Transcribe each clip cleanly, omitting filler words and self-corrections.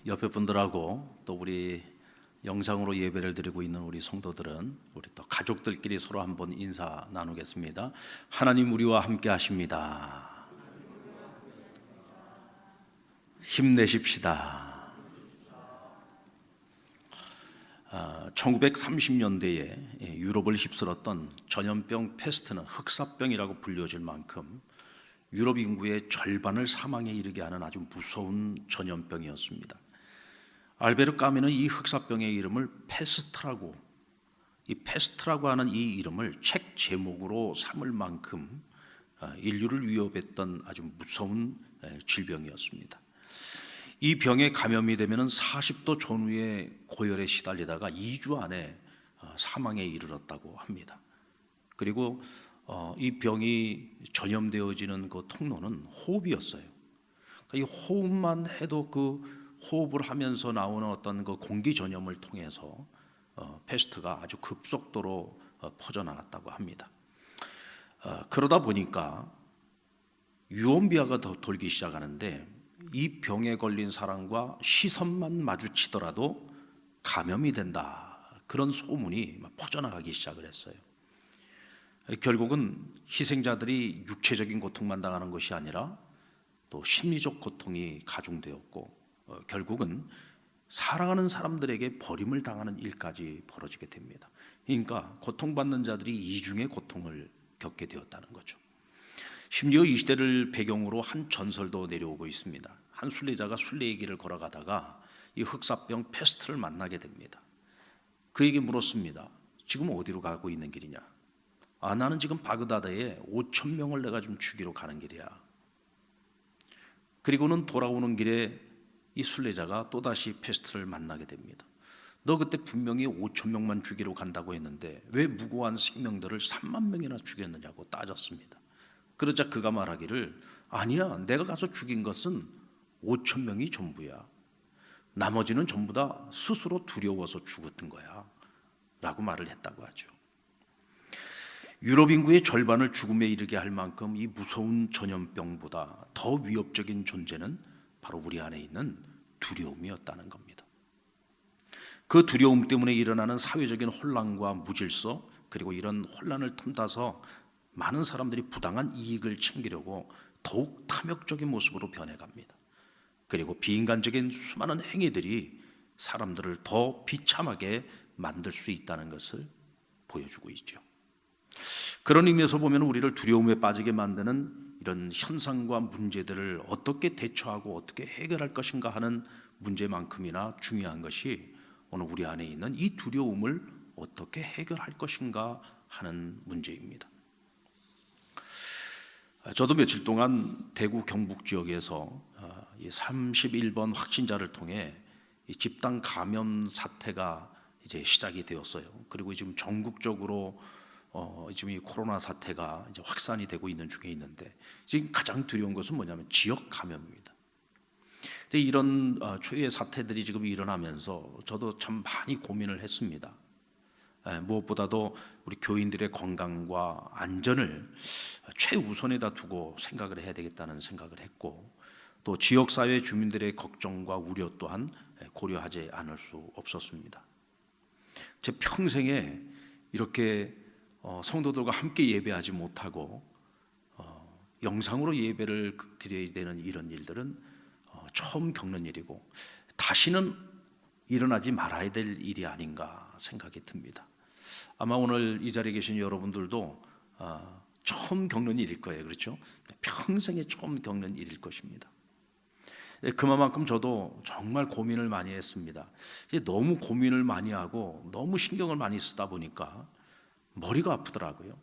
옆에 분들하고 또 우리 영상으로 예배를 드리고 있는 우리 성도들은 우리 또 가족들끼리 서로 한번 인사 나누겠습니다. 하나님 우리와 함께 하십니다. 힘내십시다. 1930년대에 유럽을 휩쓸었던 전염병 페스트는 흑사병이라고 불려질 만큼 유럽 인구의 절반을 사망에 이르게 하는 아주 무서운 전염병이었습니다. 알베르 까미는 이 흑사병의 이름을 페스트라고, 이 페스트라고 하는 이 이름을 책 제목으로 삼을 만큼 인류를 위협했던 아주 무서운 질병이었습니다. 이 병에 감염이 되면 40도 전후의 고열에 시달리다가 2주 안에 사망에 이르렀다고 합니다. 그리고 이 병이 전염되어지는 그 통로는 호흡이었어요. 그러니까 이 호흡만 해도 그 호흡을 하면서 나오는 어떤 그 공기 전염을 통해서 페스트가 아주 급속도로 퍼져나갔다고 합니다. 그러다 보니까 유언비어가 더 돌기 시작하는데 이 병에 걸린 사람과 시선만 마주치더라도 감염이 된다, 그런 소문이 퍼져나가기 시작을 했어요. 결국은 희생자들이 육체적인 고통만 당하는 것이 아니라 또 심리적 고통이 가중되었고 결국은 사랑하는 사람들에게 버림을 당하는 일까지 벌어지게 됩니다. 그러니까 고통받는 자들이 이중의 고통을 겪게 되었다는 거죠. 심지어 이 시대를 배경으로 한 전설도 내려오고 있습니다. 한 순례자가 순례의 길을 걸어가다가 이 흑사병 페스트를 만나게 됩니다. 그에게 물었습니다. 지금 어디로 가고 있는 길이냐? 나는 지금 바그다드에 5천 명을 내가 좀 죽이러 가는 길이야. 그리고는 돌아오는 길에 이 순례자가 또다시 페스트를 만나게 됩니다. 너 그때 분명히 5천 명만 죽이러 간다고 했는데 왜 무고한 생명들을 3만 명이나 죽였느냐고 따졌습니다. 그러자 그가 말하기를, 아니야, 내가 가서 죽인 것은 5천 명이 전부야. 나머지는 전부 다 스스로 두려워서 죽었던 거야 라고 말을 했다고 하죠. 유럽 인구의 절반을 죽음에 이르게 할 만큼 이 무서운 전염병보다 더 위협적인 존재는 바로 우리 안에 있는 두려움이었다는 겁니다. 그 두려움 때문에 일어나는 사회적인 혼란과 무질서, 그리고 이런 혼란을 틈타서 많은 사람들이 부당한 이익을 챙기려고 더욱 탐욕적인 모습으로 변해갑니다. 그리고 비인간적인 수많은 행위들이 사람들을 더 비참하게 만들 수 있다는 것을 보여주고 있죠. 그런 의미에서 보면 우리를 두려움에 빠지게 만드는 이런 현상과 문제들을 어떻게 대처하고 어떻게 해결할 것인가 하는 문제만큼이나 중요한 것이 오늘 우리 안에 있는 이 두려움을 어떻게 해결할 것인가 하는 문제입니다. 저도 며칠 동안 대구 경북 지역에서 31번 확진자를 통해 집단 감염 사태가 이제 시작이 되었어요. 그리고 지금 전국적으로 지금 이 코로나 사태가 이제 확산이 되고 있는 중에 있는데, 지금 가장 두려운 것은 뭐냐면 지역 감염입니다. 이런 초유의 사태들이 지금 일어나면서 저도 참 많이 고민을 했습니다. 무엇보다도 우리 교인들의 건강과 안전을 최우선에다 두고 생각을 해야 되겠다는 생각을 했고, 또 지역사회 주민들의 걱정과 우려 또한 고려하지 않을 수 없었습니다. 제 평생에 이렇게 성도들과 함께 예배하지 못하고 영상으로 예배를 드려야 되는 이런 일들은 처음 겪는 일이고 다시는 일어나지 말아야 될 일이 아닌가 생각이 듭니다. 아마 오늘 이 자리에 계신 여러분들도 처음 겪는 일일 거예요. 그렇죠? 평생에 처음 겪는 일일 것입니다. 그만큼 저도 정말 고민을 많이 했습니다. 너무 고민을 많이 하고 너무 신경을 많이 쓰다 보니까 머리가 아프더라고요.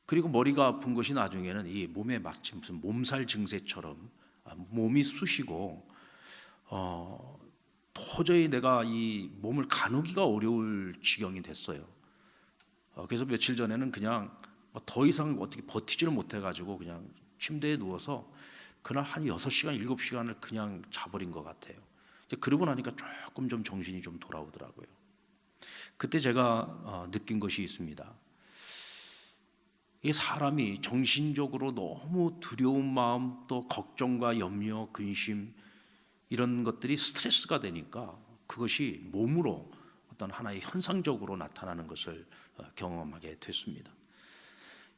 그리고 머리가 아픈 것이 나중에는 이 몸에 마치 무슨 몸살 증세처럼 몸이 쑤시고 도저히 내가 이 몸을 가누기가 어려울 지경이 됐어요. 그래서 며칠 전에는 그냥 더 이상 어떻게 버티지를 못해가지고 그냥 침대에 누워서 그날 한 6시간, 7시간을 그냥 자버린 것 같아요. 그러고 나니까 조금 좀 정신이 좀 돌아오더라고요. 그때 제가 느낀 것이 있습니다. 이 사람이 정신적으로 너무 두려운 마음, 또 걱정과 염려, 근심, 이런 것들이 스트레스가 되니까 그것이 몸으로 어떤 하나의 현상적으로 나타나는 것을 경험하게 됐습니다.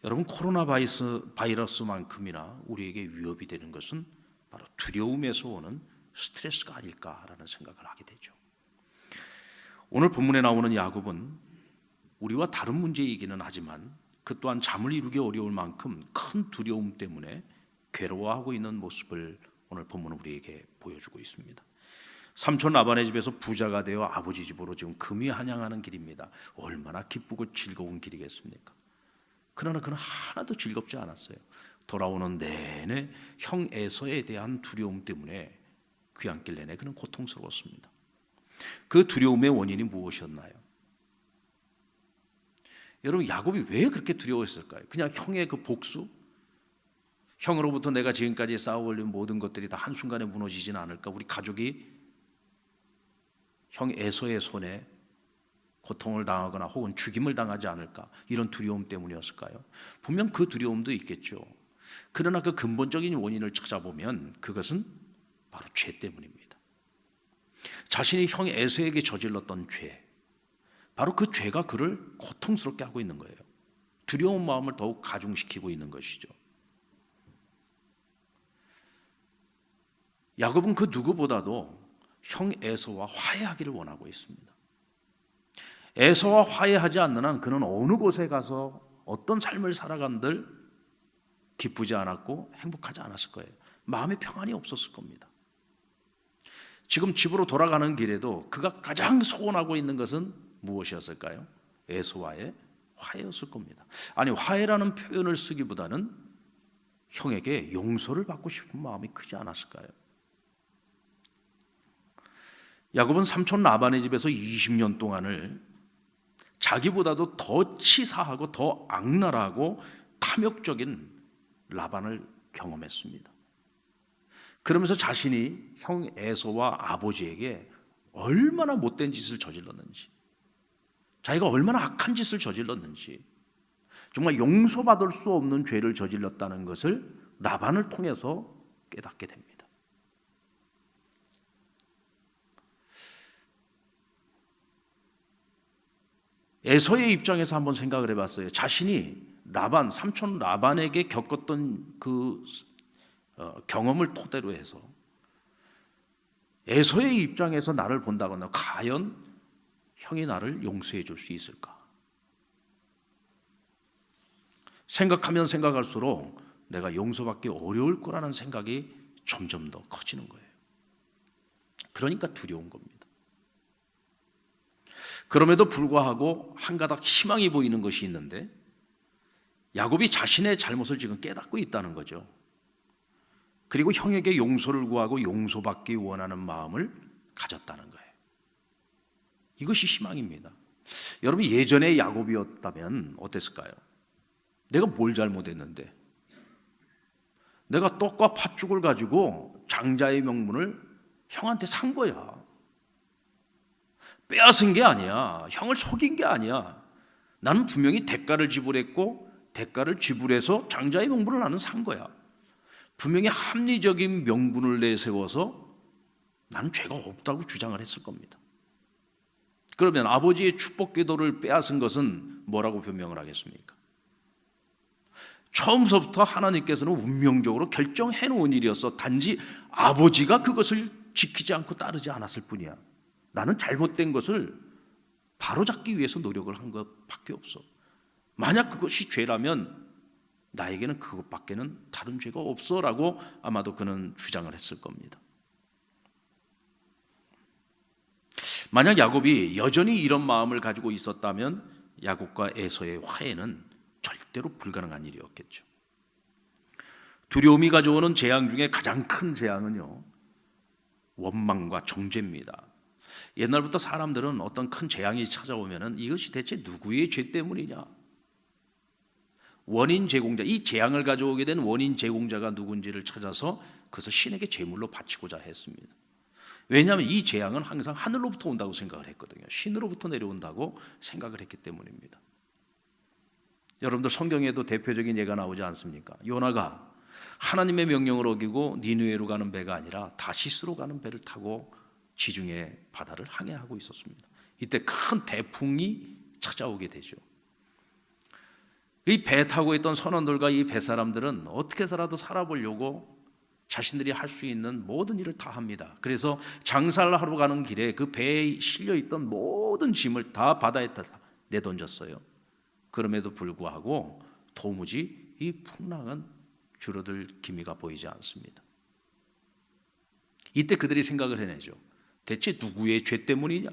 여러분, 코로나 바이러스만큼이나 우리에게 위협이 되는 것은 바로 두려움에서 오는 스트레스가 아닐까라는 생각을 하게 되죠. 오늘 본문에 나오는 야곱은 우리와 다른 문제이기는 하지만 그 또한 잠을 이루기 어려울 만큼 큰 두려움 때문에 괴로워하고 있는 모습을 오늘 본문은 우리에게 보여주고 있습니다. 삼촌 라반의 집에서 부자가 되어 아버지 집으로 지금 금이 한양하는 길입니다. 얼마나 기쁘고 즐거운 길이겠습니까? 그러나 그는 하나도 즐겁지 않았어요. 돌아오는 내내 형 에서에 대한 두려움 때문에 귀환길 내내 그는 고통스러웠습니다. 그 두려움의 원인이 무엇이었나요? 여러분, 야곱이 왜 그렇게 두려워했을까요? 그냥 형의 그 복수? 형으로부터 내가 지금까지 쌓아올린 모든 것들이 다 한순간에 무너지지는 않을까? 우리 가족이 형 에서의 손에 고통을 당하거나 혹은 죽임을 당하지 않을까? 이런 두려움 때문이었을까요? 분명 그 두려움도 있겠죠. 그러나 그 근본적인 원인을 찾아보면 그것은 바로 죄 때문입니다. 자신이 형 에서에게 저질렀던 죄, 바로 그 죄가 그를 고통스럽게 하고 있는 거예요. 두려운 마음을 더욱 가중시키고 있는 것이죠. 야곱은 그 누구보다도 형 에서와 화해하기를 원하고 있습니다. 에서와 화해하지 않는 한 그는 어느 곳에 가서 어떤 삶을 살아간들 기쁘지 않았고 행복하지 않았을 거예요. 마음의 평안이 없었을 겁니다. 지금 집으로 돌아가는 길에도 그가 가장 소원하고 있는 것은 무엇이었을까요? 에서와의 화해였을 겁니다. 아니, 화해라는 표현을 쓰기보다는 형에게 용서를 받고 싶은 마음이 크지 않았을까요? 야곱은 삼촌 라반의 집에서 20년 동안을 자기보다도 더 치사하고 더 악랄하고 탐욕적인 라반을 경험했습니다. 그러면서 자신이 형 에서와 아버지에게 얼마나 못된 짓을 저질렀는지, 자기가 얼마나 악한 짓을 저질렀는지, 정말 용서받을 수 없는 죄를 저질렀다는 것을 라반을 통해서 깨닫게 됩니다. 에서의 입장에서 한번 생각을 해봤어요. 자신이 라반, 삼촌 라반에게 겪었던 그 경험을 토대로 해서 에서의 입장에서 나를 본다거나 과연 형이 나를 용서해 줄 수 있을까? 생각하면 생각할수록 내가 용서받기 어려울 거라는 생각이 점점 더 커지는 거예요. 그러니까 두려운 겁니다. 그럼에도 불구하고 한 가닥 희망이 보이는 것이 있는데 야곱이 자신의 잘못을 지금 깨닫고 있다는 거죠. 그리고 형에게 용서를 구하고 용서받기 원하는 마음을 가졌다는 거예요. 이것이 희망입니다. 여러분, 예전에 야곱이었다면 어땠을까요? 내가 뭘 잘못했는데? 내가 떡과 팥죽을 가지고 장자의 명분을 형한테 산 거야. 빼앗은 게 아니야. 형을 속인 게 아니야. 나는 분명히 대가를 지불했고 대가를 지불해서 장자의 명분을 나는 산 거야. 분명히 합리적인 명분을 내세워서 나는 죄가 없다고 주장을 했을 겁니다. 그러면 아버지의 축복 기도를 빼앗은 것은 뭐라고 변명을 하겠습니까? 처음서부터 하나님께서는 운명적으로 결정해 놓은 일이었어. 단지 아버지가 그것을 지키지 않고 따르지 않았을 뿐이야. 나는 잘못된 것을 바로잡기 위해서 노력을 한 것밖에 없어. 만약 그것이 죄라면 나에게는 그것밖에는 다른 죄가 없어라고 아마도 그는 주장을 했을 겁니다. 만약 야곱이 여전히 이런 마음을 가지고 있었다면 야곱과 에서의 화해는 절대로 불가능한 일이었겠죠. 두려움이 가져오는 재앙 중에 가장 큰 재앙은요, 원망과 정죄입니다. 옛날부터 사람들은 어떤 큰 재앙이 찾아오면은 이것이 대체 누구의 죄 때문이냐? 원인 제공자, 이 재앙을 가져오게 된 원인 제공자가 누군지를 찾아서 그것을 신에게 제물로 바치고자 했습니다. 왜냐하면 이 재앙은 항상 하늘로부터 온다고 생각을 했거든요. 신으로부터 내려온다고 생각을 했기 때문입니다. 여러분들 성경에도 대표적인 예가 나오지 않습니까? 요나가 하나님의 명령을 어기고 니느웨로 가는 배가 아니라 다시스로 가는 배를 타고 지중해 바다를 항해하고 있었습니다. 이때 큰 대풍이 찾아오게 되죠. 이 배 타고 있던 선원들과 이 배 사람들은 어떻게 해서라도 살아보려고 자신들이 할 수 있는 모든 일을 다 합니다. 그래서 장사를 하러 가는 길에 그 배에 실려 있던 모든 짐을 다 바다에 내던졌어요. 그럼에도 불구하고 도무지 이 풍랑은 줄어들 기미가 보이지 않습니다. 이때 그들이 생각을 해내죠. 대체 누구의 죄 때문이냐?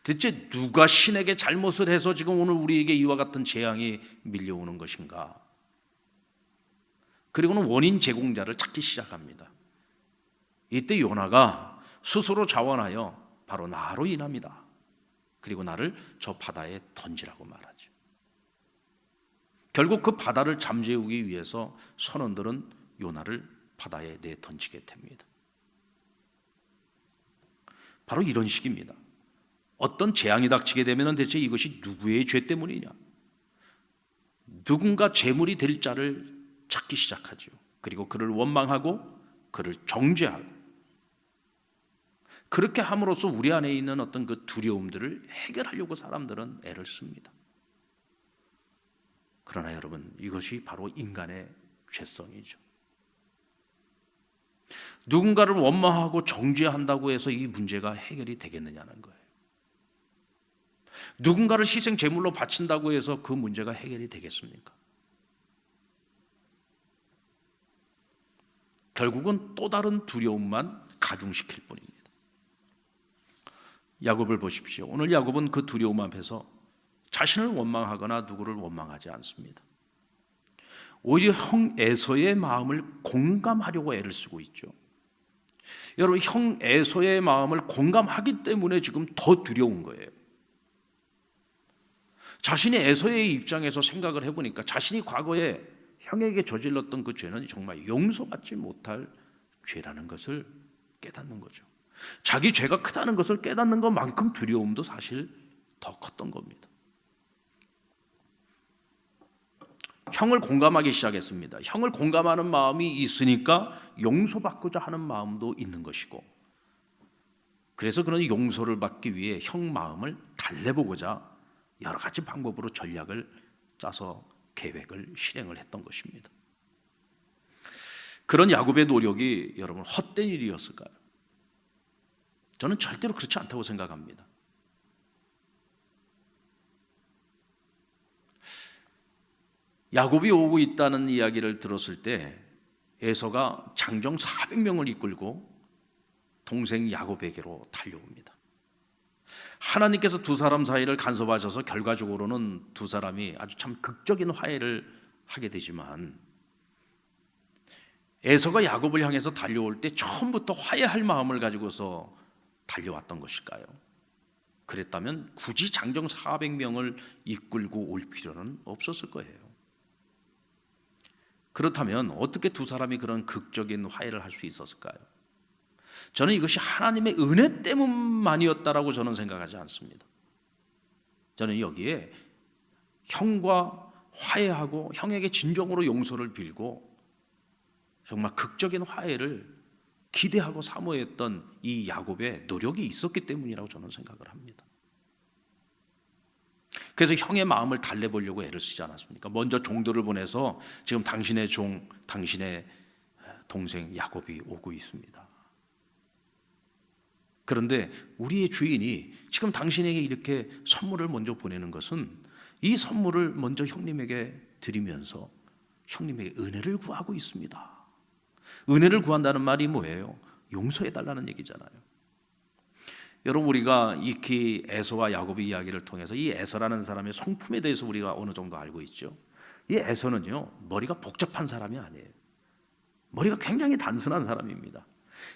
대체 누가 신에게 잘못을 해서 지금 오늘 우리에게 이와 같은 재앙이 밀려오는 것인가? 그리고는 원인 제공자를 찾기 시작합니다. 이때 요나가 스스로 자원하여 바로 나로 인합니다. 그리고 나를 저 바다에 던지라고 말하죠. 결국 그 바다를 잠재우기 위해서 선원들은 요나를 바다에 내던지게 됩니다. 바로 이런 식입니다. 어떤 재앙이 닥치게 되면 대체 이것이 누구의 죄 때문이냐? 누군가 재물이 될 자를 찾기 시작하죠. 그리고 그를 원망하고 그를 정죄하고, 그렇게 함으로써 우리 안에 있는 어떤 그 두려움들을 해결하려고 사람들은 애를 씁니다. 그러나 여러분, 이것이 바로 인간의 죄성이죠. 누군가를 원망하고 정죄한다고 해서 이 문제가 해결이 되겠느냐는 거예요. 누군가를 희생 제물로 바친다고 해서 그 문제가 해결이 되겠습니까? 결국은 또 다른 두려움만 가중시킬 뿐입니다. 야곱을 보십시오. 오늘 야곱은 그 두려움 앞에서 자신을 원망하거나 누구를 원망하지 않습니다. 오히려 형 에서의 마음을 공감하려고 애를 쓰고 있죠. 여러분, 형 에서의 마음을 공감하기 때문에 지금 더 두려운 거예요. 자신이 에서의 입장에서 생각을 해보니까 자신이 과거에 형에게 저질렀던 그 죄는 정말 용서받지 못할 죄라는 것을 깨닫는 거죠. 자기 죄가 크다는 것을 깨닫는 것만큼 두려움도 사실 더 컸던 겁니다. 형을 공감하기 시작했습니다. 형을 공감하는 마음이 있으니까 용서받고자 하는 마음도 있는 것이고, 그래서 그런 용서를 받기 위해 형 마음을 달래보고자 여러 가지 방법으로 전략을 짜서 계획을 실행을 했던 것입니다. 그런 야곱의 노력이 여러분 헛된 일이었을까요? 저는 절대로 그렇지 않다고 생각합니다. 야곱이 오고 있다는 이야기를 들었을 때 에서가 장정 400명을 이끌고 동생 야곱에게로 달려옵니다. 하나님께서 두 사람 사이를 간섭하셔서 결과적으로는 두 사람이 아주 참 극적인 화해를 하게 되지만, 에서가 야곱을 향해서 달려올 때 처음부터 화해할 마음을 가지고서 달려왔던 것일까요? 그랬다면 굳이 장정 400명을 이끌고 올 필요는 없었을 거예요. 그렇다면 어떻게 두 사람이 그런 극적인 화해를 할 수 있었을까요? 저는 이것이 하나님의 은혜 때문만이었다라고 저는 생각하지 않습니다. 저는 여기에 형과 화해하고 형에게 진정으로 용서를 빌고 정말 극적인 화해를 기대하고 사모했던 이 야곱의 노력이 있었기 때문이라고 저는 생각을 합니다. 그래서 형의 마음을 달래보려고 애를 쓰지 않았습니까? 먼저 종들을 보내서 지금 당신의 종, 당신의 동생 야곱이 오고 있습니다. 그런데 우리의 주인이 지금 당신에게 이렇게 선물을 먼저 보내는 것은 이 선물을 먼저 형님에게 드리면서 형님에게 은혜를 구하고 있습니다. 은혜를 구한다는 말이 뭐예요? 용서해달라는 얘기잖아요. 여러분, 우리가 익히 에서와 야곱의 이야기를 통해서 이 에서라는 사람의 성품에 대해서 우리가 어느 정도 알고 있죠. 이 에서는요, 머리가 복잡한 사람이 아니에요. 머리가 굉장히 단순한 사람입니다.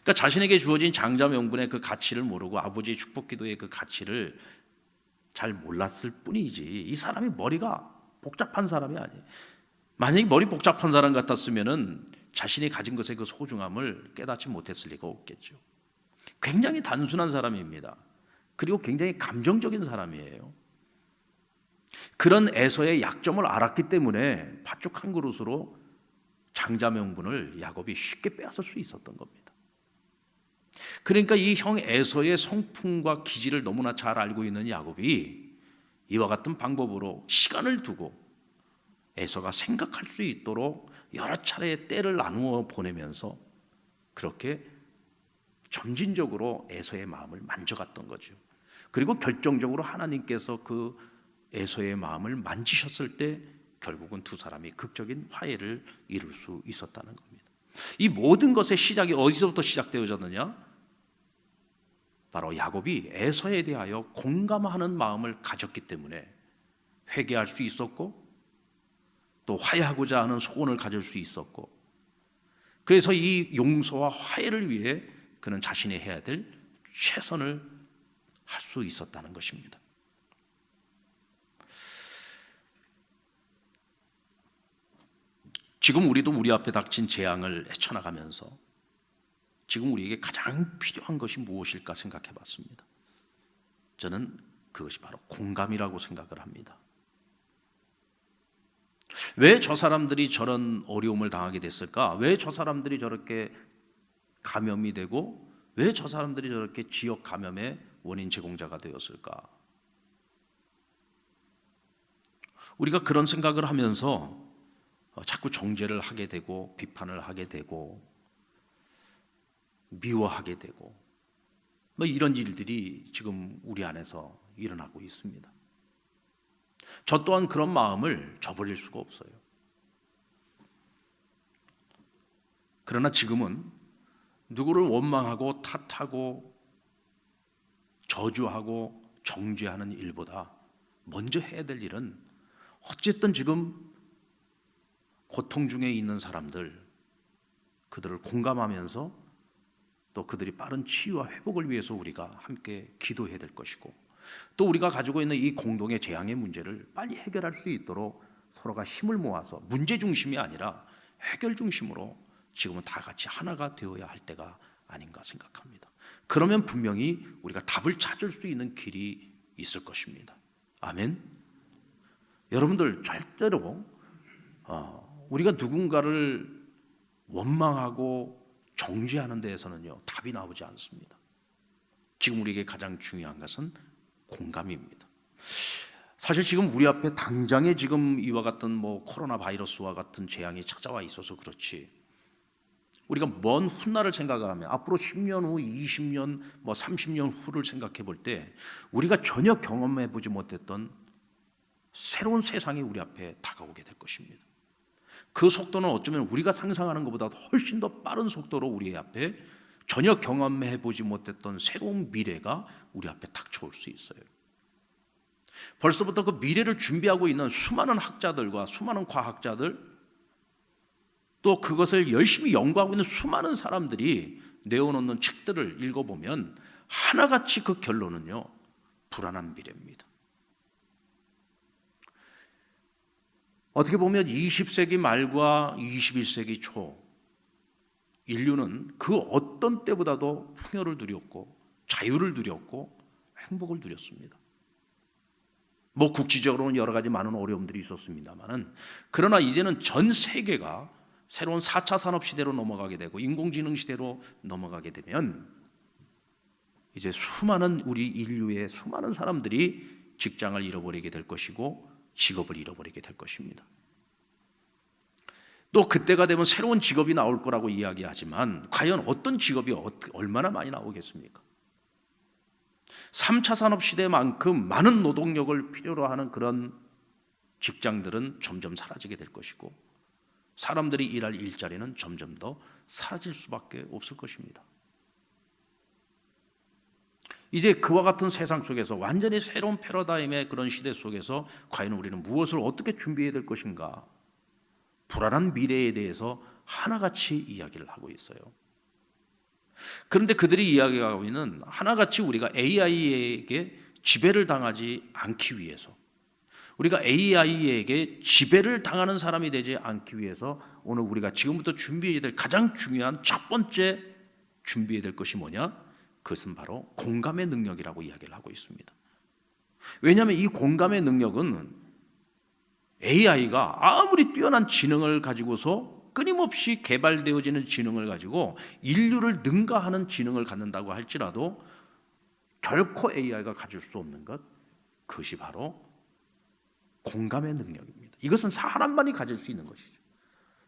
그러니까 자신에게 주어진 장자 명분의 그 가치를 모르고 아버지의 축복 기도의 그 가치를 잘 몰랐을 뿐이지, 이 사람이 머리가 복잡한 사람이 아니에요. 만약에 머리 복잡한 사람 같았으면은 자신이 가진 것의 그 소중함을 깨닫지 못했을 리가 없겠죠. 굉장히 단순한 사람입니다. 그리고 굉장히 감정적인 사람이에요. 그런 에서의 약점을 알았기 때문에 팥죽 한 그릇으로 장자 명분을 야곱이 쉽게 빼앗을 수 있었던 겁니다. 그러니까 이 형 에서의 성품과 기질을 너무나 잘 알고 있는 야곱이 이와 같은 방법으로 시간을 두고 에서가 생각할 수 있도록 여러 차례 때를 나누어 보내면서 그렇게 점진적으로 에서의 마음을 만져갔던 거죠. 그리고 결정적으로 하나님께서 그 에서의 마음을 만지셨을 때 결국은 두 사람이 극적인 화해를 이룰 수 있었다는 겁니다. 이 모든 것의 시작이 어디서부터 시작되어졌느냐? 바로 야곱이 에서에 대하여 공감하는 마음을 가졌기 때문에 회개할 수 있었고 또 화해하고자 하는 소원을 가질 수 있었고, 그래서 이 용서와 화해를 위해 그는 자신이 해야 될 최선을 할 수 있었다는 것입니다. 지금 우리도 우리 앞에 닥친 재앙을 헤쳐나가면서 지금 우리에게 가장 필요한 것이 무엇일까 생각해 봤습니다. 저는 그것이 바로 공감이라고 생각을 합니다. 왜 저 사람들이 저런 어려움을 당하게 됐을까? 왜 저 사람들이 저렇게 감염이 되고 왜 저 사람들이 저렇게 지역 감염의 원인 제공자가 되었을까? 우리가 그런 생각을 하면서 자꾸 정죄를 하게 되고 비판을 하게 되고 미워하게 되고 이런 일들이 지금 우리 안에서 일어나고 있습니다. 저 또한 그런 마음을 저버릴 수가 없어요. 그러나 지금은 누구를 원망하고 탓하고 저주하고 정죄하는 일보다 먼저 해야 될 일은 어쨌든 지금 고통 중에 있는 사람들, 그들을 공감하면서 또 그들이 빠른 치유와 회복을 위해서 우리가 함께 기도해야 될 것이고, 또 우리가 가지고 있는 이 공동의 재앙의 문제를 빨리 해결할 수 있도록 서로가 힘을 모아서 문제 중심이 아니라 해결 중심으로 지금은 다 같이 하나가 되어야 할 때가 아닌가 생각합니다. 그러면 분명히 우리가 답을 찾을 수 있는 길이 있을 것입니다. 아멘. 여러분들 절대로 우리가 누군가를 원망하고 정죄하는 데에서는요 답이 나오지 않습니다. 지금 우리에게 가장 중요한 것은 공감입니다. 사실 지금 우리 앞에 당장에 지금 이와 같은 코로나 바이러스와 같은 재앙이 찾아와 있어서 그렇지, 우리가 먼 훗날을 생각하면 앞으로 10년 후, 20년, 30년 후를 생각해 볼 때 우리가 전혀 경험해 보지 못했던 새로운 세상이 우리 앞에 다가오게 될 것입니다. 그 속도는 어쩌면 우리가 상상하는 것보다 훨씬 더 빠른 속도로 우리 앞에 전혀 경험해 보지 못했던 새로운 미래가 우리 앞에 닥쳐올 수 있어요. 벌써부터 그 미래를 준비하고 있는 수많은 학자들과 수많은 과학자들, 또 그것을 열심히 연구하고 있는 수많은 사람들이 내어놓는 책들을 읽어보면 하나같이 그 결론은요 불안한 미래입니다. 어떻게 보면 20세기 말과 21세기 초 인류는 그 어떤 때보다도 풍요를 누렸고 자유를 누렸고 행복을 누렸습니다. 국지적으로는 여러 가지 많은 어려움들이 있었습니다만은, 그러나 이제는 전 세계가 새로운 4차 산업 시대로 넘어가게 되고 인공지능 시대로 넘어가게 되면 이제 수많은 우리 인류의 수많은 사람들이 직장을 잃어버리게 될 것이고 직업을 잃어버리게 될 것입니다. 또 그때가 되면 새로운 직업이 나올 거라고 이야기하지만 과연 어떤 직업이 얼마나 많이 나오겠습니까? 3차 산업 시대만큼 많은 노동력을 필요로 하는 그런 직장들은 점점 사라지게 될 것이고 사람들이 일할 일자리는 점점 더 사라질 수밖에 없을 것입니다. 이제 그와 같은 세상 속에서 완전히 새로운 패러다임의 그런 시대 속에서 과연 우리는 무엇을 어떻게 준비해야 될 것인가, 불안한 미래에 대해서 하나같이 이야기를 하고 있어요. 그런데 그들이 이야기하고 있는 하나같이 우리가 AI에게 지배를 당하지 않기 위해서, 우리가 AI에게 지배를 당하는 사람이 되지 않기 위해서 오늘 우리가 지금부터 준비해야 될 가장 중요한 첫 번째 준비해야 될 것이 뭐냐? 그것은 바로 공감의 능력이라고 이야기를 하고 있습니다. 왜냐하면 이 공감의 능력은 AI가 아무리 뛰어난 지능을 가지고서 끊임없이 개발되어지는 지능을 가지고 인류를 능가하는 지능을 갖는다고 할지라도 결코 AI가 가질 수 없는 것, 그것이 바로 공감의 능력입니다. 이것은 사람만이 가질 수 있는 것이죠.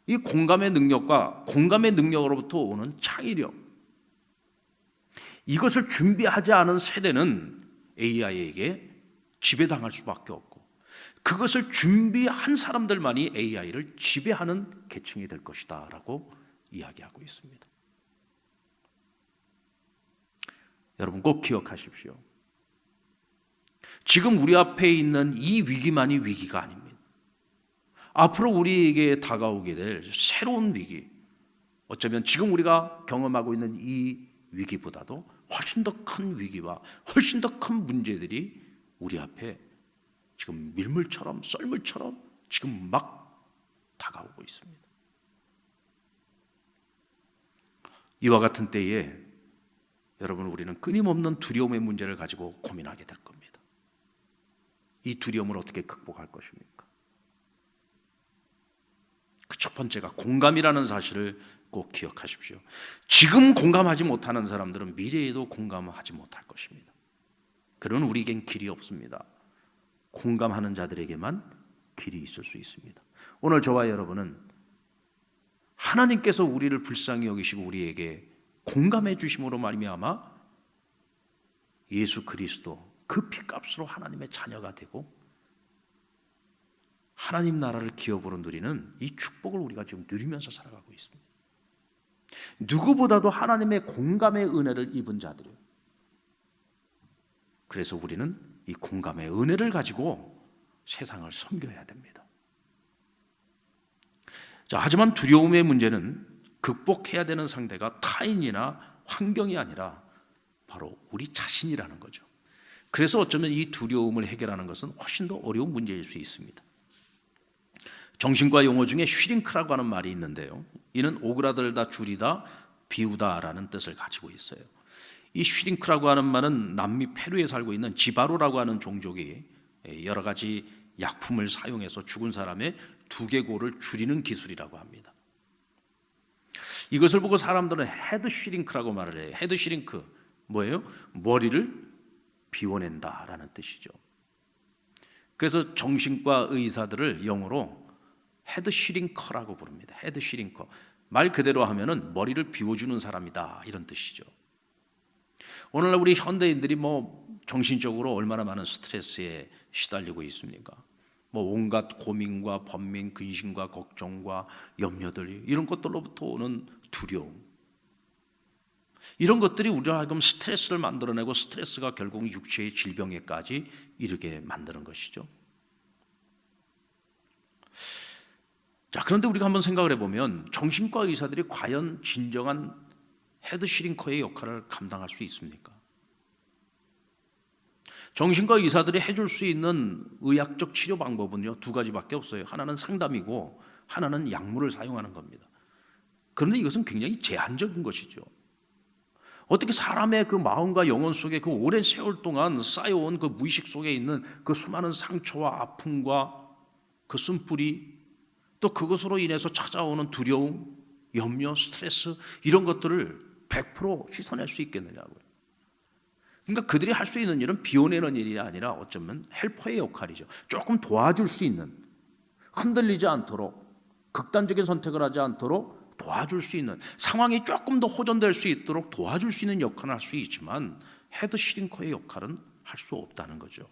이 공감의 능력과 공감의 능력으로부터 오는 창의력, 이것을 준비하지 않은 세대는 AI에게 지배당할 수밖에 없고, 그것을 준비한 사람들만이 AI를 지배하는 계층이 될 것이다 라고 이야기하고 있습니다. 여러분 꼭 기억하십시오. 지금 우리 앞에 있는 이 위기만이 위기가 아닙니다. 앞으로 우리에게 다가오게 될 새로운 위기, 어쩌면 지금 우리가 경험하고 있는 이 위기보다도 훨씬 더 큰 위기와 훨씬 더 큰 문제들이 우리 앞에 지금 밀물처럼 썰물처럼 지금 막 다가오고 있습니다. 이와 같은 때에 여러분, 우리는 끊임없는 두려움의 문제를 가지고 고민하게 될 겁니다. 이 두려움을 어떻게 극복할 것입니까? 그 첫 번째가 공감이라는 사실을 꼭 기억하십시오. 지금 공감하지 못하는 사람들은 미래에도 공감하지 못할 것입니다. 그러나 우리에겐 길이 없습니다. 공감하는 자들에게만 길이 있을 수 있습니다. 오늘 저와 여러분은 하나님께서 우리를 불쌍히 여기시고 우리에게 공감해 주심으로 말미암아 예수 그리스도 그 피값으로 하나님의 자녀가 되고 하나님 나라를 기업으로 누리는 이 축복을 우리가 지금 누리면서 살아가고 있습니다. 누구보다도 하나님의 공감의 은혜를 입은 자들이에요. 그래서 우리는 이 공감의 은혜를 가지고 세상을 섬겨야 됩니다. 자, 하지만 두려움의 문제는 극복해야 되는 상대가 타인이나 환경이 아니라 바로 우리 자신이라는 거죠. 그래서 어쩌면 이 두려움을 해결하는 것은 훨씬 더 어려운 문제일 수 있습니다. 정신과 용어 중에 슈링크라고 하는 말이 있는데요, 이는 오그라들다, 줄이다, 비우다라는 뜻을 가지고 있어요. 이 슈링크라고 하는 말은 남미 페루에 살고 있는 지바로라고 하는 종족이 여러 가지 약품을 사용해서 죽은 사람의 두개골을 줄이는 기술이라고 합니다. 이것을 보고 사람들은 헤드 슈링크라고 말을 해요. 헤드 슈링크 뭐예요? 머리를 비워낸다라는 뜻이죠. 그래서 정신과 의사들을 영어로 헤드 슈링커라고 부릅니다. 헤드 슈링커. 말 그대로 하면은 머리를 비워주는 사람이다, 이런 뜻이죠. 오늘날 우리 현대인들이 정신적으로 얼마나 많은 스트레스에 시달리고 있습니까? 온갖 고민과 번민, 근심과 걱정과 염려들, 이런 것들로부터 오는 두려움, 이런 것들이 우리로 하여금 스트레스를 만들어내고 스트레스가 결국 육체의 질병에까지 이르게 만드는 것이죠. 자, 그런데 우리가 한번 생각을 해보면 정신과 의사들이 과연 진정한 헤드 슈링커의 역할을 감당할 수 있습니까? 정신과 의사들이 해줄 수 있는 의학적 치료 방법은요, 두 가지밖에 없어요. 하나는 상담이고 하나는 약물을 사용하는 겁니다. 그런데 이것은 굉장히 제한적인 것이죠. 어떻게 사람의 그 마음과 영혼 속에 그 오랜 세월 동안 쌓여온 그 무의식 속에 있는 그 수많은 상처와 아픔과 그 쓴뿌리, 또 그것으로 인해서 찾아오는 두려움, 염려, 스트레스, 이런 것들을 100% 씻어낼 수 있겠느냐고요. 그러니까 그들이 할 수 있는 일은 비워내는 일이 아니라 어쩌면 헬퍼의 역할이죠. 조금 도와줄 수 있는, 흔들리지 않도록, 극단적인 선택을 하지 않도록 도와줄 수 있는, 상황이 조금 더 호전될 수 있도록 도와줄 수 있는 역할을 할 수 있지만 헤드 슈링커의 역할은 할 수 없다는 거죠.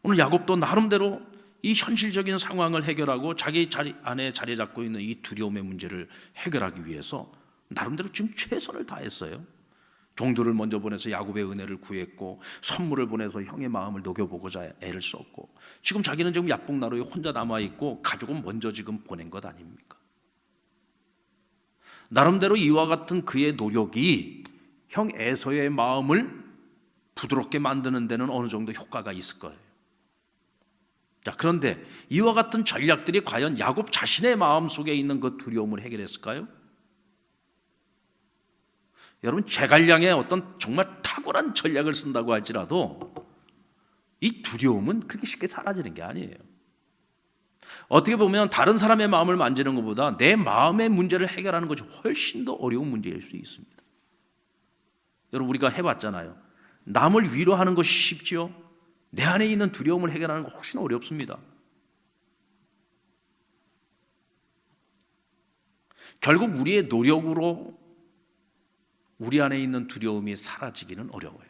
오늘 야곱도 나름대로 이 현실적인 상황을 해결하고 자기 자리 안에 자리 잡고 있는 이 두려움의 문제를 해결하기 위해서 나름대로 지금 최선을 다했어요. 종들을 먼저 보내서 야곱의 은혜를 구했고, 선물을 보내서 형의 마음을 녹여보고자 애를 썼고, 지금 자기는 지금 야복나루에 혼자 남아있고 가족은 먼저 지금 보낸 것 아닙니까? 나름대로 이와 같은 그의 노력이 형 에서의 마음을 부드럽게 만드는 데는 어느 정도 효과가 있을 거예요. 자, 그런데 이와 같은 전략들이 과연 야곱 자신의 마음 속에 있는 그 두려움을 해결했을까요? 여러분, 제갈량의 어떤 정말 탁월한 전략을 쓴다고 할지라도 이 두려움은 그렇게 쉽게 사라지는 게 아니에요. 어떻게 보면 다른 사람의 마음을 만지는 것보다 내 마음의 문제를 해결하는 것이 훨씬 더 어려운 문제일 수 있습니다. 여러분, 우리가 해봤잖아요. 남을 위로하는 것이 쉽지요, 내 안에 있는 두려움을 해결하는 건 훨씬 어렵습니다. 결국 우리의 노력으로 우리 안에 있는 두려움이 사라지기는 어려워요.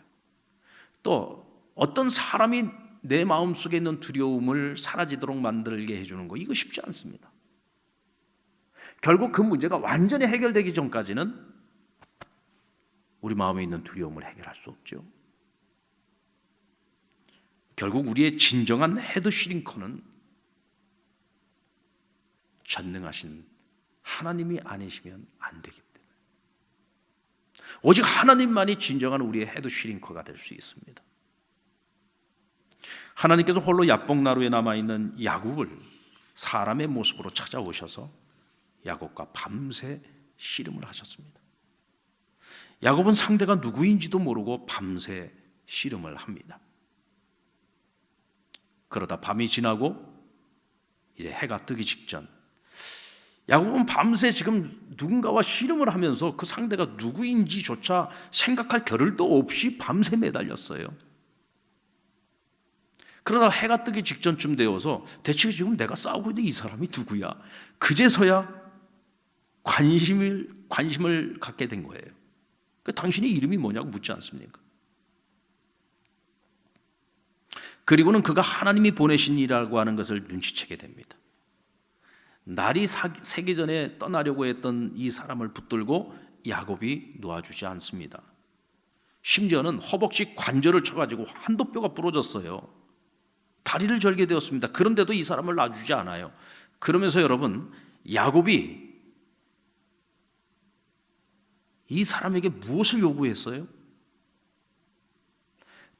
또 어떤 사람이 내 마음속에 있는 두려움을 사라지도록 만들게 해주는 거, 이거 쉽지 않습니다. 결국 그 문제가 완전히 해결되기 전까지는 우리 마음에 있는 두려움을 해결할 수 없죠. 결국 우리의 진정한 헤드 슈링커는 전능하신 하나님이 아니시면 안 되기 때문에, 오직 하나님만이 진정한 우리의 헤드 슈링커가 될 수 있습니다. 하나님께서 홀로 야복나루에 남아있는 야곱을 사람의 모습으로 찾아오셔서 야곱과 밤새 씨름을 하셨습니다. 야곱은 상대가 누구인지도 모르고 밤새 씨름을 합니다. 그러다 밤이 지나고 이제 해가 뜨기 직전, 야곱은 밤새 지금 누군가와 씨름을 하면서 그 상대가 누구인지조차 생각할 겨를도 없이 밤새 매달렸어요. 그러다 해가 뜨기 직전쯤 되어서 대체 지금 내가 싸우고 있는 이 사람이 누구야? 그제서야 관심을 갖게 된 거예요. 당신의 이름이 뭐냐고 묻지 않습니까? 그리고는 그가 하나님이 보내신 이라고 하는 것을 눈치채게 됩니다. 날이 새기 전에 떠나려고 했던 이 사람을 붙들고 야곱이 놓아주지 않습니다. 심지어는 허벅지 관절을 쳐가지고 한도뼈가 부러졌어요. 다리를 절게 되었습니다. 그런데도 이 사람을 놔주지 않아요. 그러면서 여러분, 야곱이 이 사람에게 무엇을 요구했어요?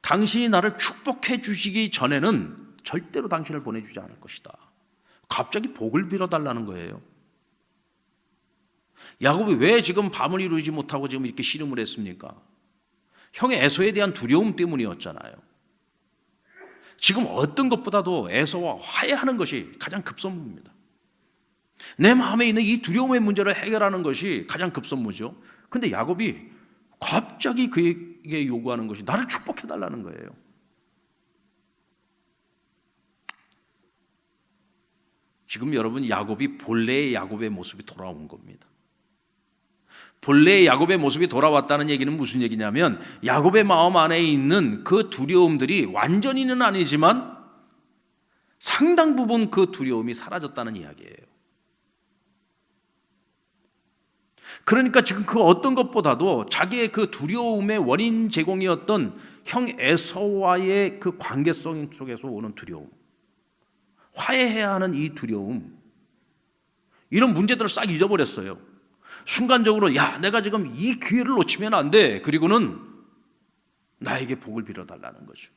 당신이 나를 축복해 주시기 전에는 절대로 당신을 보내주지 않을 것이다. 갑자기 복을 빌어달라는 거예요. 야곱이 왜 지금 밤을 이루지 못하고 지금 이렇게 씨름을 했습니까? 형의 에서에 대한 두려움 때문이었잖아요. 지금 어떤 것보다도 에서와 화해하는 것이 가장 급선무입니다. 내 마음에 있는 이 두려움의 문제를 해결하는 것이 가장 급선무죠. 근데 야곱이 갑자기 그에게 요구하는 것이 나를 축복해달라는 거예요. 지금 여러분, 야곱이 본래의 야곱의 모습이 돌아온 겁니다. 본래의 야곱의 모습이 돌아왔다는 얘기는 무슨 얘기냐면, 야곱의 마음 안에 있는 그 두려움들이 완전히는 아니지만 상당 부분 그 두려움이 사라졌다는 이야기예요. 그러니까 지금 그 어떤 것보다도 자기의 그 두려움의 원인 제공이었던 형 에서와의 그 관계성 속에서 오는 두려움, 화해해야 하는 이 두려움, 이런 문제들을 싹 잊어버렸어요. 순간적으로 내가 지금 이 기회를 놓치면 안 돼. 그리고는 나에게 복을 빌어달라는 거죠.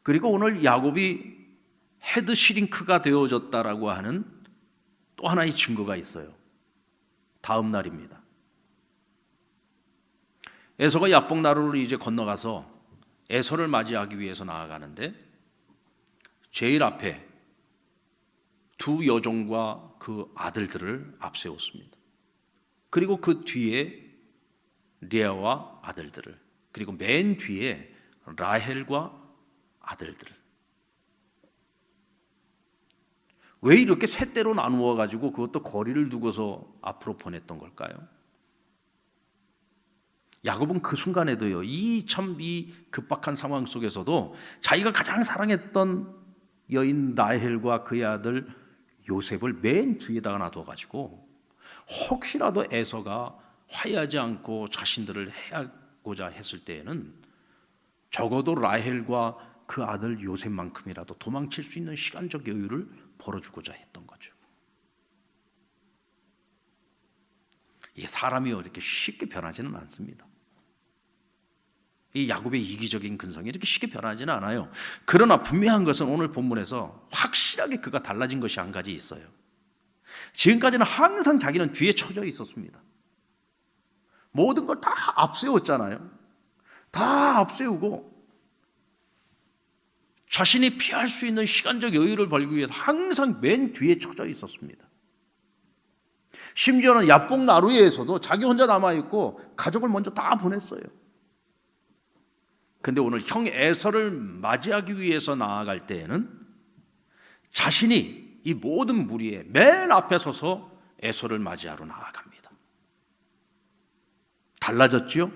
그리고 오늘 야곱이 헤드 시링크가 되어졌다라고 하는 또 하나의 증거가 있어요. 다음 날입니다. 에서가 야복나루를 이제 건너가서 에서를 맞이하기 위해서 나아가는데, 제일 앞에 두 여종과 그 아들들을 앞세웠습니다. 그리고 그 뒤에 레아와 아들들을, 그리고 맨 뒤에 라헬과 아들들을. 왜 이렇게 세 대로 나누어 가지고 그것도 거리를 두고서 앞으로 보냈던 걸까요? 야곱은 그 순간에도요, 이 급박한 상황 속에서도 자기가 가장 사랑했던 여인 라헬과 그의 아들 요셉을 맨 뒤에다가 놔둬가지고 혹시라도 에서가 화해하지 않고 자신들을 해하고자 했을 때에는 적어도 라헬과 그 아들 요셉만큼이라도 도망칠 수 있는 시간적 여유를 벌어주고자 했던 거죠. 이 사람이 이렇게 쉽게 변하지는 않습니다. 이 야곱의 이기적인 근성이 이렇게 쉽게 변하지는 않아요. 그러나 분명한 것은 오늘 본문에서 확실하게 그가 달라진 것이 한 가지 있어요. 지금까지는 항상 자기는 뒤에 처져 있었습니다. 모든 걸 다 앞세웠잖아요. 다 앞세우고 자신이 피할 수 있는 시간적 여유를 벌기 위해서 항상 맨 뒤에 쳐져 있었습니다. 심지어는 야복 나루에서도 자기 혼자 남아있고 가족을 먼저 다 보냈어요. 근데 오늘 형 에서를 맞이하기 위해서 나아갈 때에는 자신이 이 모든 무리의 맨 앞에 서서 에서를 맞이하러 나아갑니다. 달라졌죠?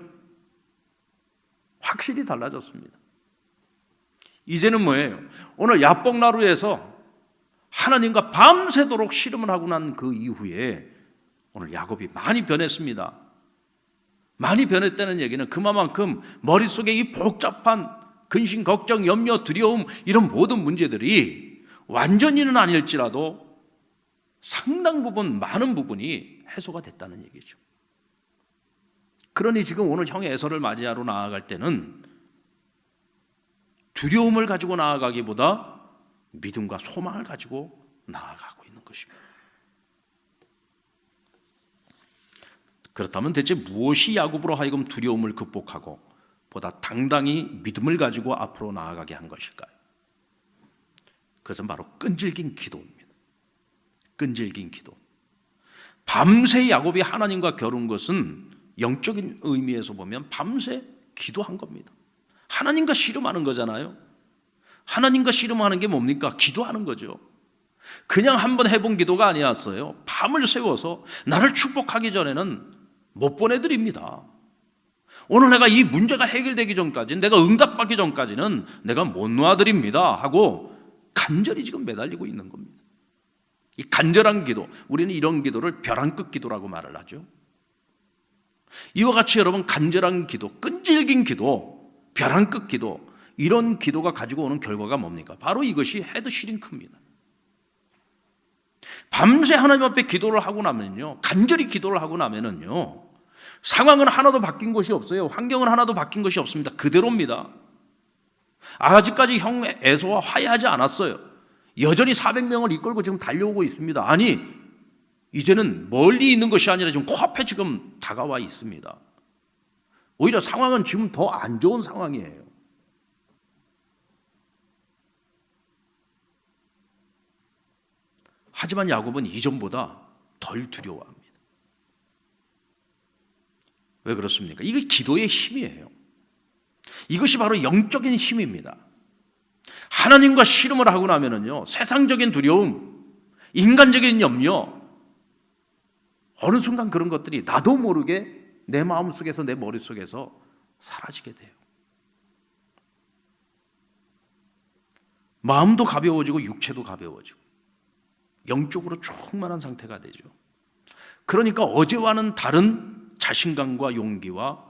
확실히 달라졌습니다. 이제는 뭐예요? 오늘 야복나루에서 하나님과 밤새도록 씨름을 하고 난 그 이후에 오늘 야곱이 많이 변했습니다. 많이 변했다는 얘기는 그만큼 머릿속에 이 복잡한 근심, 걱정, 염려, 두려움 이런 모든 문제들이 완전히는 아닐지라도 상당 부분, 많은 부분이 해소가 됐다는 얘기죠. 그러니 지금 오늘 형 에서를 맞이하러 나아갈 때는 두려움을 가지고 나아가기보다 믿음과 소망을 가지고 나아가고 있는 것입니다. 그렇다면 대체 무엇이 야곱으로 하여금 두려움을 극복하고 보다 당당히 믿음을 가지고 앞으로 나아가게 한 것일까요? 그것은 바로 끈질긴 기도입니다. 끈질긴 기도. 밤새 야곱이 하나님과 겨룬 것은 영적인 의미에서 보면 밤새 기도한 겁니다. 하나님과 씨름하는 거잖아요. 하나님과 씨름하는 게 뭡니까? 기도하는 거죠. 그냥 한번 해본 기도가 아니었어요. 밤을 새워서 나를 축복하기 전에는 못 보내드립니다. 오늘 내가 이 문제가 해결되기 전까지, 내가 응답받기 전까지는 내가 못 놔드립니다 하고 간절히 지금 매달리고 있는 겁니다. 이 간절한 기도, 우리는 이런 기도를 벼랑끝 기도라고 말을 하죠. 이와 같이 여러분 간절한 기도, 끈질긴 기도, 벼랑끝 기도, 이런 기도가 가지고 오는 결과가 뭡니까? 바로 이것이 헤드 슈링크입니다. 밤새 하나님 앞에 기도를 하고 나면요, 간절히 기도를 하고 나면은요, 상황은 하나도 바뀐 것이 없어요. 환경은 하나도 바뀐 것이 없습니다. 그대로입니다. 아직까지 형 에서와 화해하지 않았어요. 여전히 400명을 이끌고 지금 달려오고 있습니다. 아니, 이제는 멀리 있는 것이 아니라 지금 코앞에 지금 다가와 있습니다. 오히려 상황은 지금 더 안 좋은 상황이에요. 하지만 야곱은 이전보다 덜 두려워합니다. 왜 그렇습니까? 이게 기도의 힘이에요. 이것이 바로 영적인 힘입니다. 하나님과 씨름을 하고 나면은요, 세상적인 두려움, 인간적인 염려, 어느 순간 그런 것들이 나도 모르게 내 마음속에서, 내 머릿속에서 사라지게 돼요. 마음도 가벼워지고 육체도 가벼워지고 영적으로 충만한 상태가 되죠. 그러니까 어제와는 다른 자신감과 용기와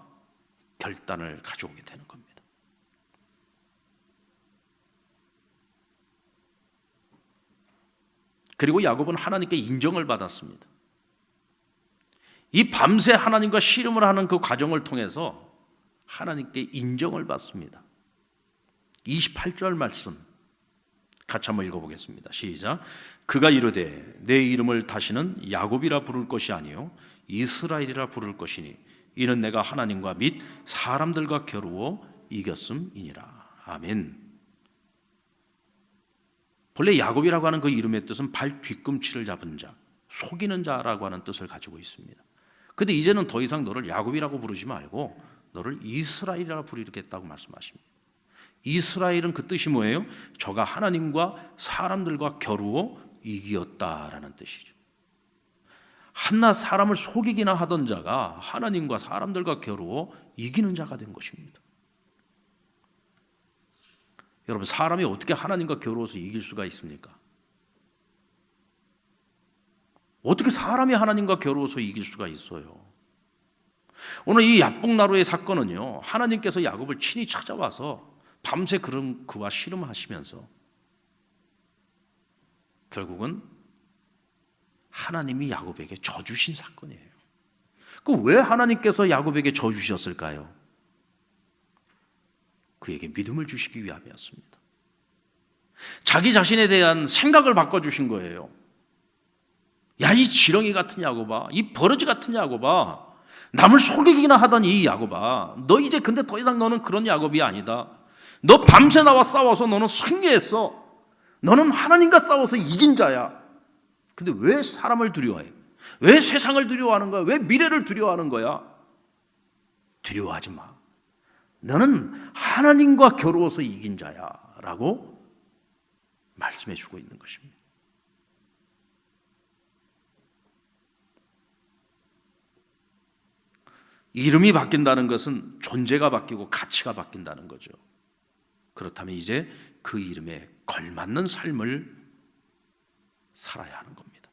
결단을 가져오게 되는 겁니다. 그리고 야곱은 하나님께 인정을 받았습니다. 이 밤새 하나님과 씨름을 하는 그 과정을 통해서 하나님께 인정을 받습니다. 28절 말씀 같이 한번 읽어보겠습니다. 시작. 그가 이르되 내 이름을 다시는 야곱이라 부를 것이 아니요 이스라엘이라 부를 것이니 이는 내가 하나님과 및 사람들과 겨루어 이겼음이니라. 아멘. 본래 야곱이라고 하는 그 이름의 뜻은 발 뒤꿈치를 잡은 자, 속이는 자라고 하는 뜻을 가지고 있습니다. 그런데 이제는 더 이상 너를 야곱이라고 부르지 말고 너를 이스라엘이라 부르겠다고 말씀하십니다. 이스라엘은 그 뜻이 뭐예요? 저가 하나님과 사람들과 겨루어 이기었다라는 뜻이죠. 한낱 사람을 속이기나 하던 자가 하나님과 사람들과 겨루어 이기는 자가 된 것입니다. 여러분, 사람이 어떻게 하나님과 겨루어서 이길 수가 있습니까? 어떻게 사람이 하나님과 겨루어서 이길 수가 있어요? 오늘 이 야복나루의 사건은요, 하나님께서 야곱을 친히 찾아와서 밤새 그와 씨름하시면서 결국은 하나님이 야곱에게 져 주신 사건이에요. 왜 하나님께서 야곱에게 져 주셨을까요? 그에게 믿음을 주시기 위함이었습니다. 자기 자신에 대한 생각을 바꿔주신 거예요. 야, 이 지렁이 같은 야곱아, 이 버러지 같은 야곱아, 남을 속이기나 하던 이 야곱아, 너 이제 근데 더 이상 너는 그런 야곱이 아니다. 너 밤새 나와 싸워서 너는 승리했어. 너는 하나님과 싸워서 이긴 자야. 근데 왜 사람을 두려워해? 왜 세상을 두려워하는 거야? 왜 미래를 두려워하는 거야? 두려워하지 마. 너는 하나님과 겨루어서 이긴 자야 라고 말씀해 주고 있는 것입니다. 이름이 바뀐다는 것은 존재가 바뀌고 가치가 바뀐다는 거죠. 그렇다면 이제 그 이름에 걸맞는 삶을 살아야 하는 겁니다.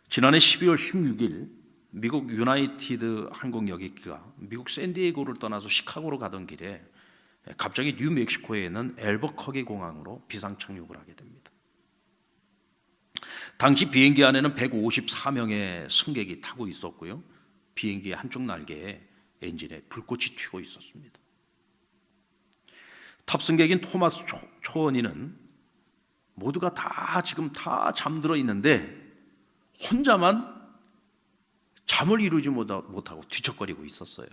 지난해 12월 16일 미국 유나이티드 항공여객기가 미국 샌디에이고를 떠나서 시카고로 가던 길에 갑자기 뉴멕시코에 있는 앨버커기 공항으로 비상 착륙을 하게 됩니다. 당시 비행기 안에는 154명의 승객이 타고 있었고요. 비행기의 한쪽 날개에 엔진에 불꽃이 튀고 있었습니다. 탑승객인 토마스 초원이는 모두가 지금 다 잠들어 있는데 혼자만 잠을 이루지 못하고 뒤척거리고 있었어요.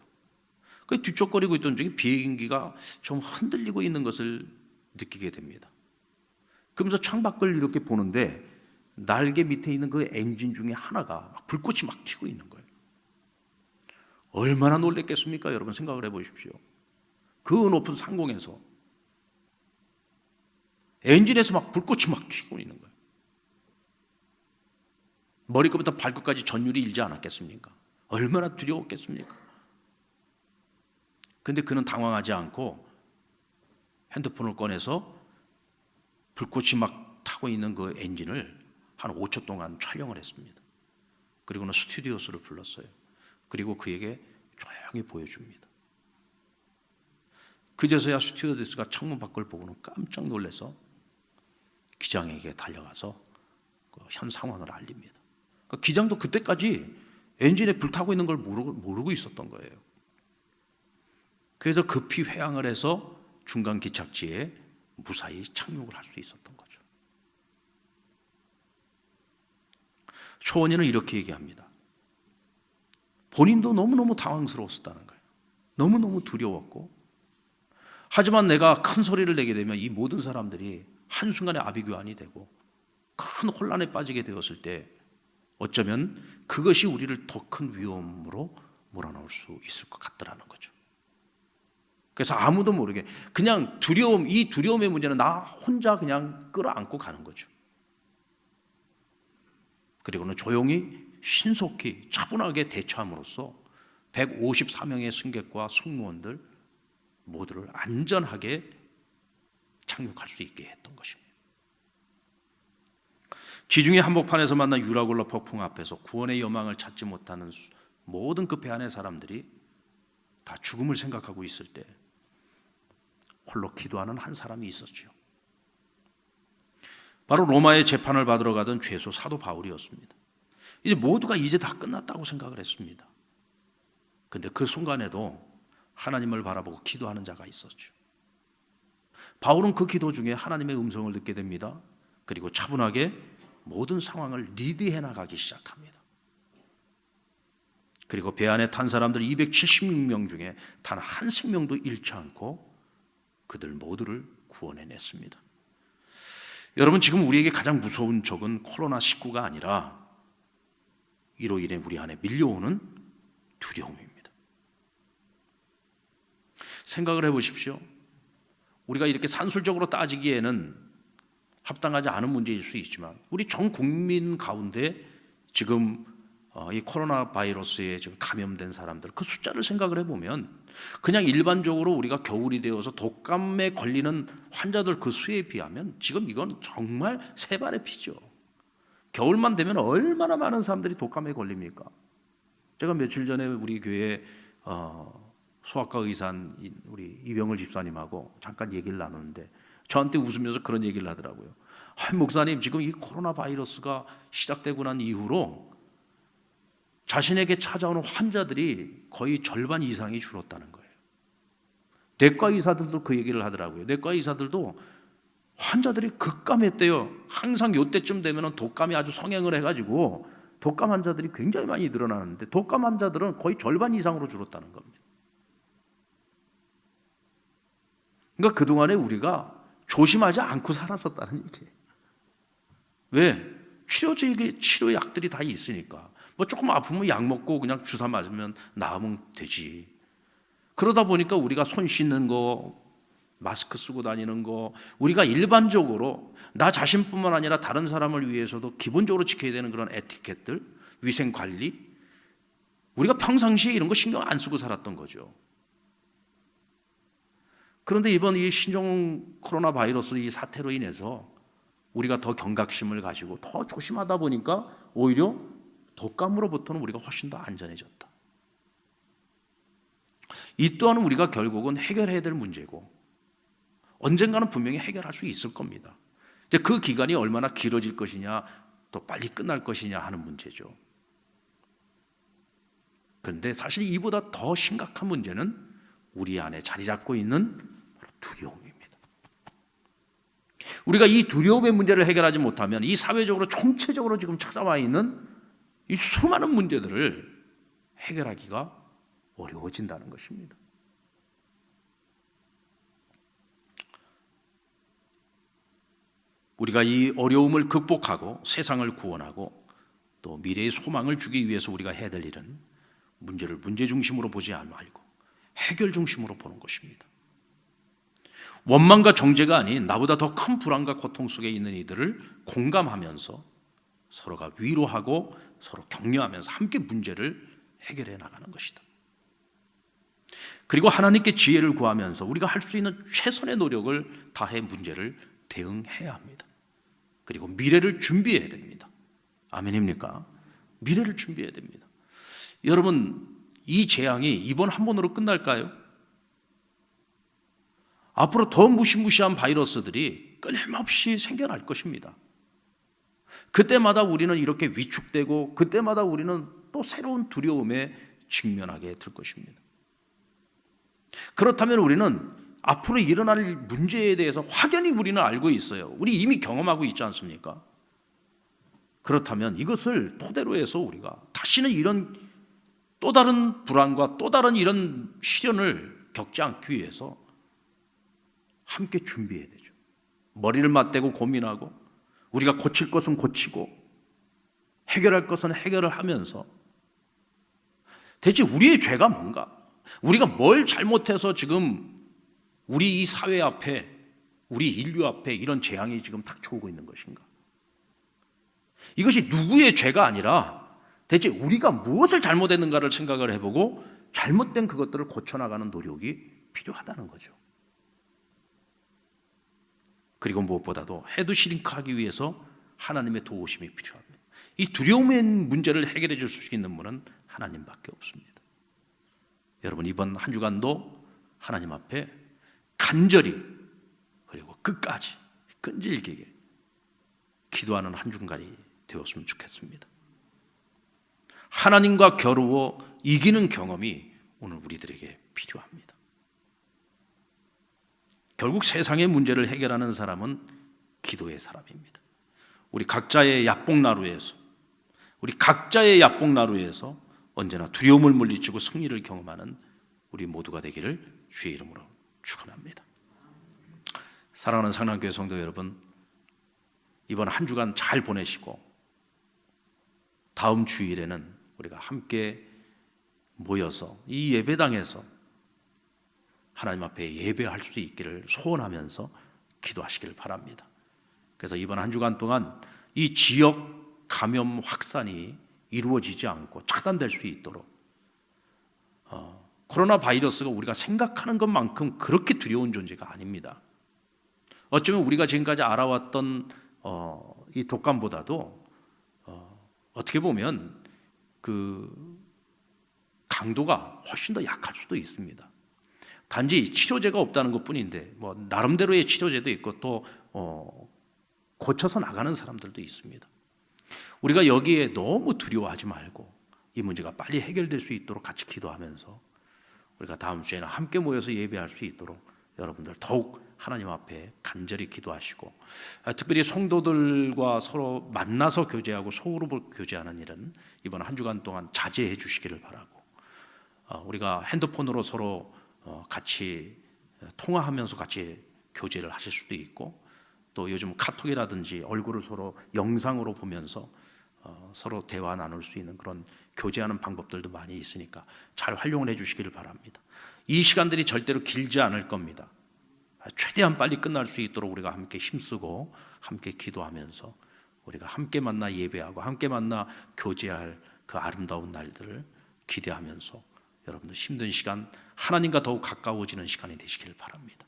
그 뒤척거리고 있던 중에 비행기가 좀 흔들리고 있는 것을 느끼게 됩니다. 그러면서 창밖을 이렇게 보는데 날개 밑에 있는 그 엔진 중에 하나가 불꽃이 막 튀고 있는 거예요. 얼마나 놀랬겠습니까? 여러분 생각을 해보십시오. 그 높은 상공에서 엔진에서 막 불꽃이 막 튀고 있는 거예요. 머리끝부터 발끝까지 전율이 일지 않았겠습니까? 얼마나 두려웠겠습니까? 근데 그는 당황하지 않고 핸드폰을 꺼내서 불꽃이 막 타고 있는 그 엔진을 한 5초 동안 촬영을 했습니다. 그리고는 스튜디오스를 불렀어요. 그리고 그에게 조용히 보여줍니다. 그제서야 스튜어디스가 창문 밖을 보고는 깜짝 놀라서 기장에게 달려가서 현 상황을 알립니다. 그러니까 기장도 그때까지 엔진에 불타고 있는 걸 모르고 있었던 거예요. 그래서 급히 회항을 해서 중간 기착지에 무사히 착륙을 할 수 있었던 거죠. 초원이는 이렇게 얘기합니다. 본인도 너무너무 당황스러웠다는 거예요. 너무너무 두려웠고, 하지만 내가 큰 소리를 내게 되면 이 모든 사람들이 한순간에 아비규환이 되고 큰 혼란에 빠지게 되었을 때 어쩌면 그것이 우리를 더 큰 위험으로 몰아넣을 수 있을 것 같더라는 거죠. 그래서 아무도 모르게 그냥 이 두려움의 문제는 나 혼자 그냥 끌어안고 가는 거죠. 그리고는 조용히 신속히 차분하게 대처함으로써 154명의 승객과 승무원들 모두를 안전하게 착륙할 수 있게 했던 것입니다. 지중해 한복판에서 만난 유라굴라 폭풍 앞에서 구원의 여망을 찾지 못하는 모든 그 배 안의 사람들이 다 죽음을 생각하고 있을 때 홀로 기도하는 한 사람이 있었죠. 바로 로마의 재판을 받으러 가던 죄수 사도 바울이었습니다. 이제 모두가 이제 다 끝났다고 생각을 했습니다. 그런데 그 순간에도 하나님을 바라보고 기도하는 자가 있었죠. 바울은 그 기도 중에 하나님의 음성을 듣게 됩니다. 그리고 차분하게 모든 상황을 리드해 나가기 시작합니다. 그리고 배 안에 탄 사람들 276명 중에 단 한 생명도 잃지 않고 그들 모두를 구원해냈습니다. 여러분, 지금 우리에게 가장 무서운 적은 코로나19가 아니라 이로 인해 우리 안에 밀려오는 두려움입니다. 생각을 해보십시오. 우리가 이렇게 산술적으로 따지기에는 합당하지 않은 문제일 수 있지만 우리 전 국민 가운데 지금 이 코로나 바이러스에 지금 감염된 사람들 그 숫자를 생각을 해보면 그냥 일반적으로 우리가 겨울이 되어서 독감에 걸리는 환자들 그 수에 비하면 지금 이건 정말 세 발의 피죠. 겨울만 되면 얼마나 많은 사람들이 독감에 걸립니까? 제가 며칠 전에 우리 교회 소아과 의사인 우리 이병을 집사님하고 잠깐 얘기를 나누는데 저한테 웃으면서 그런 얘기를 하더라고요. 목사님, 지금 이 코로나 바이러스가 시작되고 난 이후로 자신에게 찾아오는 환자들이 거의 절반 이상이 줄었다는 거예요. 내과 의사들도 그 얘기를 하더라고요. 내과 의사들도 환자들이 급감했대요. 항상 이때쯤 되면 독감이 아주 성행을 해가지고 독감 환자들이 굉장히 많이 늘어나는데 독감 환자들은 거의 절반 이상으로 줄었다는 겁니다. 그러니까 그동안에 우리가 조심하지 않고 살았었다는 얘기예요. 왜? 치료약들이 다 있으니까. 뭐 조금 아프면 약 먹고 그냥 주사 맞으면 나으면 되지. 그러다 보니까 우리가 손 씻는 거, 마스크 쓰고 다니는 거, 우리가 일반적으로 나 자신뿐만 아니라 다른 사람을 위해서도 기본적으로 지켜야 되는 그런 에티켓들, 위생 관리, 우리가 평상시에 이런 거 신경 안 쓰고 살았던 거죠. 그런데 이번 이 신종 코로나 바이러스 이 사태로 인해서 우리가 더 경각심을 가지고 더 조심하다 보니까 오히려 독감으로부터는 우리가 훨씬 더 안전해졌다. 이 또한 우리가 결국은 해결해야 될 문제고 언젠가는 분명히 해결할 수 있을 겁니다. 이제 그 기간이 얼마나 길어질 것이냐, 또 빨리 끝날 것이냐 하는 문제죠. 그런데 사실 이보다 더 심각한 문제는 우리 안에 자리 잡고 있는 바로 두려움입니다. 우리가 이 두려움의 문제를 해결하지 못하면 이 사회적으로 총체적으로 지금 찾아와 있는 이 수많은 문제들을 해결하기가 어려워진다는 것입니다. 우리가 이 어려움을 극복하고 세상을 구원하고 또 미래의 소망을 주기 위해서 우리가 해야 될 일은 문제를 문제 중심으로 보지 말고 해결 중심으로 보는 것입니다. 원망과 정죄가 아닌 나보다 더 큰 불안과 고통 속에 있는 이들을 공감하면서 서로가 위로하고 서로 격려하면서 함께 문제를 해결해 나가는 것이다. 그리고 하나님께 지혜를 구하면서 우리가 할 수 있는 최선의 노력을 다해 문제를 대응해야 합니다. 그리고 미래를 준비해야 됩니다. 아멘입니까? 미래를 준비해야 됩니다. 여러분, 이 재앙이 이번 한 번으로 끝날까요? 앞으로 더 무시무시한 바이러스들이 끊임없이 생겨날 것입니다. 그때마다 우리는 이렇게 위축되고 그때마다 우리는 또 새로운 두려움에 직면하게 될 것입니다. 그렇다면 우리는 앞으로 일어날 문제에 대해서 확연히 우리는 알고 있어요. 우리 이미 경험하고 있지 않습니까? 그렇다면 이것을 토대로 해서 우리가 다시는 이런 또 다른 불안과 또 다른 이런 시련을 겪지 않기 위해서 함께 준비해야 되죠. 머리를 맞대고 고민하고 우리가 고칠 것은 고치고 해결할 것은 해결을 하면서 대체 우리의 죄가 뭔가? 우리가 뭘 잘못해서 지금 우리 이 사회 앞에, 우리 인류 앞에 이런 재앙이 지금 닥쳐오고 있는 것인가? 이것이 누구의 죄가 아니라 대체 우리가 무엇을 잘못했는가를 생각을 해보고 잘못된 그것들을 고쳐나가는 노력이 필요하다는 거죠. 그리고 무엇보다도 헤드 싱크하기 위해서 하나님의 도우심이 필요합니다. 이 두려움의 문제를 해결해 줄 수 있는 분은 하나님밖에 없습니다. 여러분, 이번 한 주간도 하나님 앞에 간절히 그리고 끝까지 끈질기게 기도하는 한 주간이 되었으면 좋겠습니다. 하나님과 겨루어 이기는 경험이 오늘 우리들에게 필요합니다. 결국 세상의 문제를 해결하는 사람은 기도의 사람입니다. 우리 각자의 야뽕나루에서 언제나 두려움을 물리치고 승리를 경험하는 우리 모두가 되기를 주의 이름으로 축원합니다. 사랑하는 상남교회 성도 여러분, 이번 한 주간 잘 보내시고 다음 주일에는 우리가 함께 모여서 이 예배당에서 하나님 앞에 예배할 수 있기를 소원하면서 기도하시기를 바랍니다. 그래서 이번 한 주간 동안 이 지역 감염 확산이 이루어지지 않고 차단될 수 있도록 코로나 바이러스가 우리가 생각하는 것만큼 그렇게 두려운 존재가 아닙니다. 어쩌면 우리가 지금까지 알아왔던 이 독감보다도 어떻게 보면 그 강도가 훨씬 더 약할 수도 있습니다. 단지 치료제가 없다는 것뿐인데 뭐 나름대로의 치료제도 있고 또 고쳐서 나가는 사람들도 있습니다. 우리가 여기에 너무 두려워하지 말고 이 문제가 빨리 해결될 수 있도록 같이 기도하면서 우리가 다음 주에는 함께 모여서 예배할 수 있도록 여러분들 더욱 하나님 앞에 간절히 기도하시고, 특별히 성도들과 서로 만나서 교제하고 소그룹을 교제하는 일은 이번 한 주간 동안 자제해 주시기를 바라고, 우리가 핸드폰으로 서로 같이 통화하면서 같이 교제를 하실 수도 있고, 또 요즘 카톡이라든지 얼굴을 서로 영상으로 보면서 서로 대화 나눌 수 있는 그런 교제하는 방법들도 많이 있으니까 잘 활용을 해 주시기를 바랍니다. 이 시간들이 절대로 길지 않을 겁니다. 최대한 빨리 끝날 수 있도록 우리가 함께 힘쓰고 함께 기도하면서 우리가 함께 만나 예배하고 함께 만나 교제할 그 아름다운 날들을 기대하면서 여러분들 힘든 시간, 하나님과 더욱 가까워지는 시간이 되시기를 바랍니다.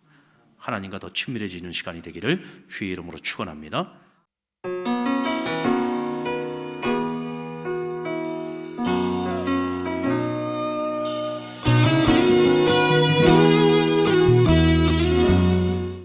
하나님과 더 친밀해지는 시간이 되기를 주의 이름으로 축원합니다.